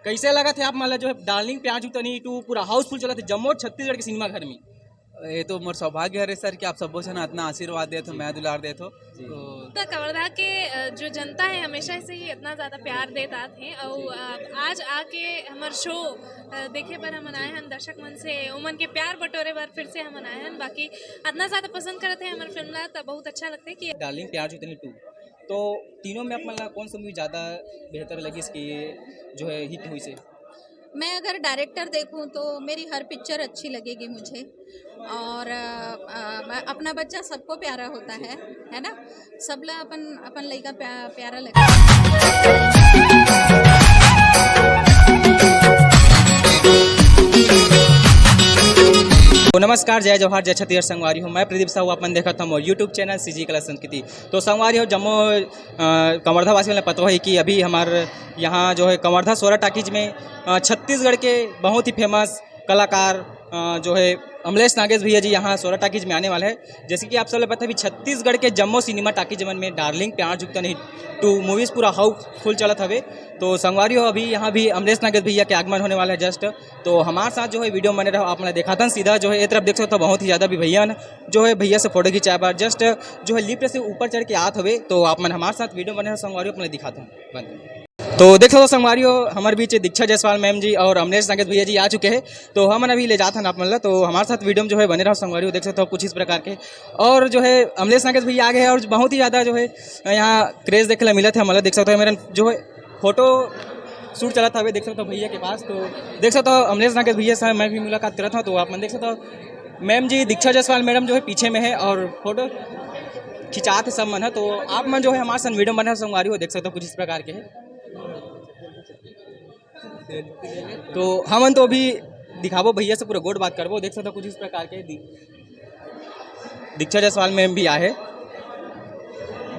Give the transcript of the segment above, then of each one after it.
कैसे लगा थे आप मतलब जो है डार्लिंग प्यार जुगता नहीं टू पूरा हाउसफुल चला था जम्मू और छत्तीसगढ़ के सिनेमा घर में। ये तो मोर सौभाग्य है सर कि आप सबो जन इतना आशीर्वाद दे मैं दुलार दे तो कवर्धा के जो जनता है हमेशा से ही इतना ज़्यादा प्यार देता थे और आज आके हमार शो देखे पर हम आए हैं दर्शक मन से उमन के प्यार बटोरे बार फिर से हम आए हैं बाकी इतना ज़्यादा पसंद करते हैं हमारे फिल्म ला तो बहुत अच्छा लगता है कि डार्लिंग प्यार जुगता नहीं टू तो तीनों में आप मतलब कौन सा मूवी ज़्यादा बेहतर लगी इसकी जो है हिट हुई से। मैं अगर डायरेक्टर देखूं तो मेरी हर पिक्चर अच्छी लगेगी मुझे और अपना बच्चा सबको प्यारा होता है ना। सबला अपन अपन लड़का प्यारा लगे। तो नमस्कार, जय जवाहर, जय छत्तीसगढ़। संगवारी हूँ मैं प्रदीप साहू। अपन देखा था मोर यूट्यूब चैनल सीजी कला संस्कृति। तो संगवारी हो जम्मू कवर्धा वासी वाले पता है कि अभी हमारे यहाँ जो है कवर्धा सोरा टाकीज में छत्तीसगढ़ के बहुत ही फेमस कलाकार जो है अमलेश नागेश भैया जी यहाँ सोरा टाकीज में आने वाले हैं। जैसे कि आप सब पता है भी छत्तीसगढ़ के जम्मू सिनेमा टाकीज में डार्लिंग प्यार जुगता नहीं टू मूवीज़ पूरा हाउसफुल चलत हवे। तो संगवारी हो अभी यहाँ भी अमलेश नागेश भैया के आगमन होने वाला है जस्ट। तो हमारे साथ जो है वीडियो बने रहो आप मैंने देखा था सीधा जो है एक तरफ देख सकते हो बहुत ही ज़्यादा भी भैया जो है भैया से फोटो खिंचाए बार जस्ट जो है लिफ्ट से ऊपर चढ़ के आत हवे। तो आप मैंने हमारे साथ वीडियो बने रहो संगवारी अपने दिखाता हूँ बंद। तो देख लो संगवारी हो हमारे बीच दीक्षा जायसवाल मैम जी और अमलेश नागेश भैया जी आ चुके हैं। तो हम अभी ले जाते हैं आप मतलब तो हमारे साथ वीडियो में जो है बने रहो संगवारी हो देख सकते हो कुछ इस प्रकार के। और जो है अमलेश नागेश भैया आगे है और बहुत ही ज़्यादा जो है यहाँ क्रेज़ देखने मिला था मतलब देख सकते हो मेरा जो है फोटो शूट चला था देख सकते हो भैया के पास। तो देख सकते हो अमलेश नागेश भैया से मैं भी मुलाकात कर रहा था। तो आप मैं देख सकते हो मैम जी दीक्षा जायसवाल मैडम जो है पीछे में है और फोटो खिंचाते सब मन है। तो आप मन जो है हमारे साथ वीडियो बना संगवारी हो देख सकते हो कुछ इस प्रकार के है। तो हम तो अभी दिखाबो भैया से पूरा गोड बात करबो देख सकते हो कुछ इस प्रकार के दीक्षा जायसवाल में भी आए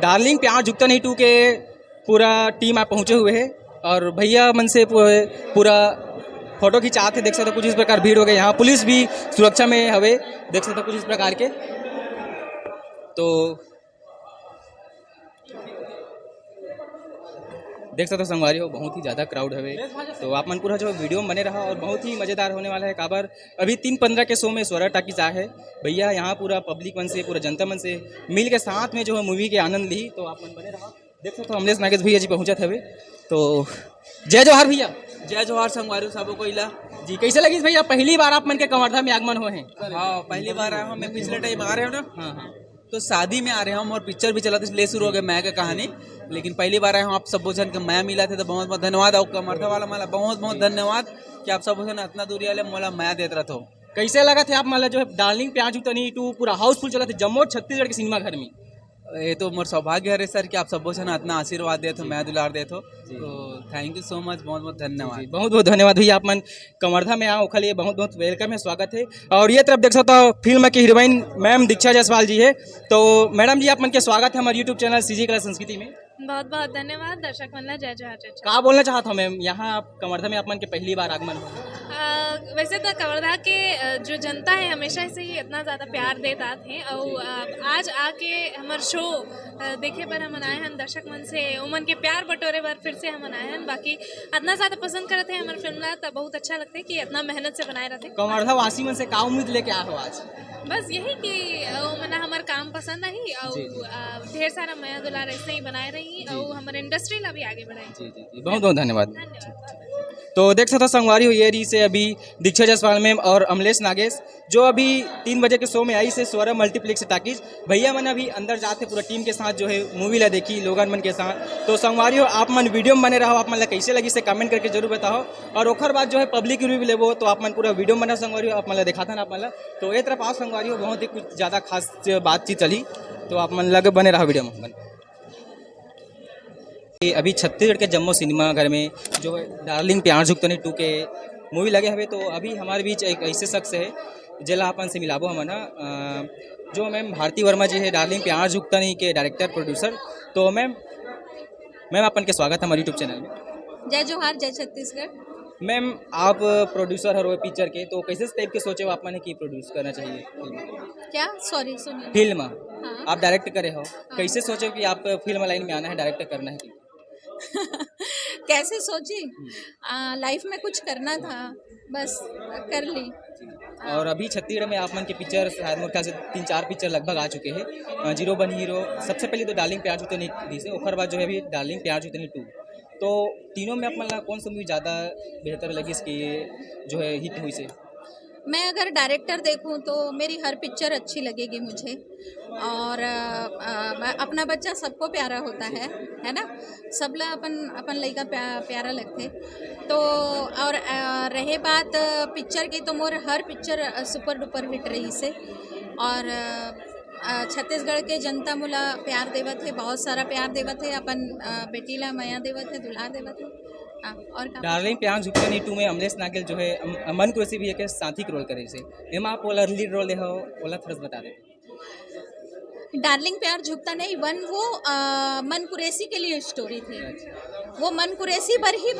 डार्लिंग प्यार जुगता नहीं टू के पूरा टीम आप पहुँचे हुए हैं और भैया मन से पूरा फोटो खिंचाते देख सकते हो कुछ इस प्रकार भीड़ हो गई। यहाँ पुलिस भी सुरक्षा में हवे देख सकते हो कुछ इस प्रकार के। तो देख सकते हो संगवारी हो बहुत ही ज़्यादा क्राउड है। तो आप मन पूरा जो वीडियो में बने रहा और बहुत ही मज़ेदार होने वाला है। काबर अभी 3:15 के शो में स्वरा टाकीज आया है भैया यहाँ पूरा पब्लिक मन से पूरा जनता मन से मिल के साथ में जो है मूवी के आनंद ली। तो आप मन बने रहा देख सकते हो अमलेश नागेश भैया जी पहुँचत हवे। तो जय जवाहर भैया। जय जवाहर संगवारी सबो को इला जी कैसे लगी भैया पहली बार आप मन के कवर्धा में आगमन हुए हैं। हाँ पहली बार आया हूँ मैं पिछले टाइम आ रहे हो ना। हाँ तो शादी में आ रहे हम और पिक्चर भी चला था इसलिए शुरू हो गया मैं का कहानी। लेकिन पहली बार आए हूँ आप सब जन के मैं मिला थे तो बहुत बहुत धन्यवाद। और कवर्धा वाला माला बहुत बहुत धन्यवाद कि आप सब जन इतना दूरी वाले मोला मैं देते रहते हो। कैसे लगा थे आप मतलब जो है डार्लिंग प्यार जुगता नहीं टू पूरा हाउसफुल चला था जम्मू और छत्तीसगढ़ के सिनेमा घर में। ये तो मोर सौभाग्य है सर कि आप सबो जन इतना आशीर्वाद दे मैं दुलार दे तो थैंक यू सो मच बहुत बहुत धन्यवाद। बहुत बहुत धन्यवाद भैया आप मन कवर्धा में आओ ओखा लिए बहुत बहुत वेलकम है स्वागत है। और ये तरफ देख सकते हो फिल्म की हीरोइन मैम दीक्षा जायसवाल जी है। तो मैडम जी आप मन के स्वागत है हमारे यूट्यूब चैनल सीजी कला संस्कृति में। बहुत बहुत धन्यवाद दर्शक मन जय जवाहर जय क्या बोलना चाहता हूँ मैम यहाँ आप कवर्धा में आप मन के पहली बार आगमन हो। वैसे तो कवर्धा के जो जनता है हमेशा से ही इतना ज़्यादा प्यार देता थे और आज आके हमार शो देखे पर हम आए हैं दर्शक मन से उमन के प्यार बटोरे बार फिर से हम आए हैं बाकी इतना ज़्यादा पसंद करते हैं हमारे फिल्म ला तो बहुत अच्छा लगता है कि इतना मेहनत से बनाए रहते। कवर्धा वासी मन से का उम्मीद लेके आए हो आज। बस यही कि मना हमार काम पसंद आई और ढेर सारा माया दुलार ऐसे ही बनाए रही और हमारे इंडस्ट्री ला भी आगे बढ़ाई। जी जी जी बहुत बहुत धन्यवाद। तो देख सकते हो संगवारी हो ये रही से अभी दीक्षा जायसवाल मैम और अमलेश नागेश जो अभी 3 बजे के शो में आई से स्वरा मल्टीप्लेक्स टाकीज भैया मन अभी अंदर जाते पूरा टीम के साथ जो है मूवी ला देखी लोगन मन के साथ। तो संगवारी हो आप मन वीडियो में बने रहो आप मन कैसे लगी से कमेंट करके जरूर बताओ और ओखर बाद जो है पब्लिक रिव्यू लेबो तो आप मन पूरा वीडियो बना संगवारी हो आप मन दिखाता ना आप मन। तो एक तरफ आओ संगवारी हो बहुत ही कुछ ज़्यादा खास बातचीत चली तो आप मन लगे बने रहा वीडियो में। अभी छत्तीसगढ़ के जम्मू सिनेमा घर में जो है डार्लिंग प्यार जुगता नहीं टू के मूवी लगे हुए। तो अभी हमारे बीच एक ऐसे शख्स है जिला अपन से मिलाबो हम ना जो मैम भारती वर्मा जी है डार्लिंग प्यार जुगता नहीं के डायरेक्टर प्रोड्यूसर। तो मैम अपन के स्वागत है हमारे यूट्यूब चैनल में। जय जवाहर जय छत्तीसगढ़। मैम आप प्रोड्यूसर हो पिक्चर के तो कैसे टाइप के सोचे हो आप मैंने की प्रोड्यूस करना चाहिए क्या सॉरी सुनिए फिल्म हाँ। आप डायरेक्ट करे हो कैसे सोचे कि आप फिल्म लाइन में आना है डायरेक्ट करना है। कैसे सोची लाइफ में कुछ करना था, बस कर ली। और अभी छत्तीसगढ़ में आप मन के पिक्चर शायद मोर ख्याल से 3-4 पिक्चर लगभग आ चुके हैं। जीरो बन हीरो, सबसे पहले तो डार्लिंग प्यार जुतनी दी से, ओकर बाद जो है अभी डार्लिंग प्यार जुतनी 2। तो तीनों में आप मन ला कौन सा मूवी ज़्यादा बेहतर लगी इसकी जो है हिट हुई से? मैं अगर डायरेक्टर देखूं तो मेरी हर पिक्चर अच्छी लगेगी मुझे। और अपना बच्चा सबको प्यारा होता है ना, सबला अपन अपन लइका प्यारा लगते। तो और रहे बात पिक्चर की, तो मोर हर पिक्चर सुपर डुपर हिट रही से। और छत्तीसगढ़ के जनता मोला प्यार देवत है, बहुत सारा प्यार देवत है। अपन बेटी ला माया देवत है, दुलार देवत है। और का डार्लिंग प्यार जुतनी 2 में अमलेश नागेल जो है अमन कुरैशी भी एक साथी रोल करे से, एमा आप ओला लीड रोल दे हो, ओला थोड़ा बता दे। डार्लिंग प्यार झुकता नहीं वन, वो मन कुरैशी के लिए स्टोरी थी। वो मन कुरैशी पर ही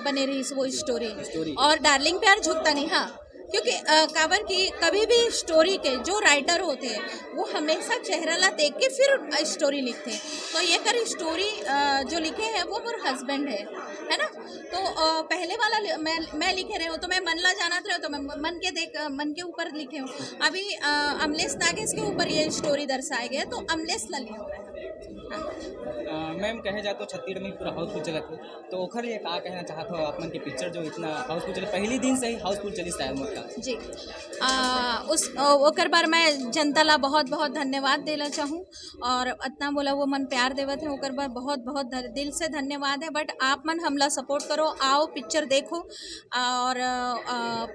बने रही वो स्टोरी। और डार्लिंग प्यार झुकता नहीं, हाँ, क्योंकि काबर की कभी भी स्टोरी के जो राइटर होते हैं वो हमेशा चेहरा ला देख के फिर स्टोरी लिखते हैं। तो ये कर स्टोरी जो लिखे हैं वो मोर हस्बैंड है ना। तो पहले वाला मैं लिखे रहे हूँ, तो मैं मन ला जाना रहे, तो मैं मन के ऊपर लिखे हूँ। अभी अमलेश नागेश के ऊपर ये स्टोरी दर्शाए गए, तो अमलेश ला लिया हुआ है। मैम कहे जाए तो छत्तीसगढ़ में पूरा हाउसफुल चलत है, तो ओखर लिए का कहना चाहत हो आप मन के पिक्चर जो इतना हाउसफुल चले, पहली दिन से ही हाउसफुल चली शायद मोर ख्याल से। जी, उस ओकर बार मैं जनता ला बहुत बहुत धन्यवाद देना चाहूँ। और इतना बोला वो मन प्यार देवत है, ओकर बार बहुत बहुत दिल से धन्यवाद है। बट आप मन हमला सपोर्ट करो, आओ पिक्चर देखो, और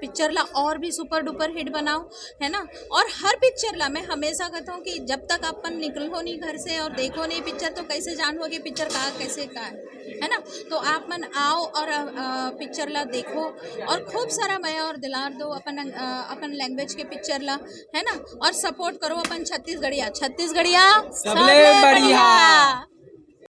पिक्चर ला और भी सुपर डुपर हिट बनाओ, है ना। और हर पिक्चर ला मैं हमेशा कहता हूँ कि जब तक अपन निकलो नहीं घर से और देखो नहीं पिक्चर, तो कैसे जानोगे पिक्चर का कैसे का है ना। तो आप मन आओ और पिक्चर ला देखो, और खूब सारा माया और दिलार दो अपन लैंग्वेज के पिक्चर ला, है ना। और सपोर्ट करो अपन छत्तीसगढ़िया सबले बढ़िया।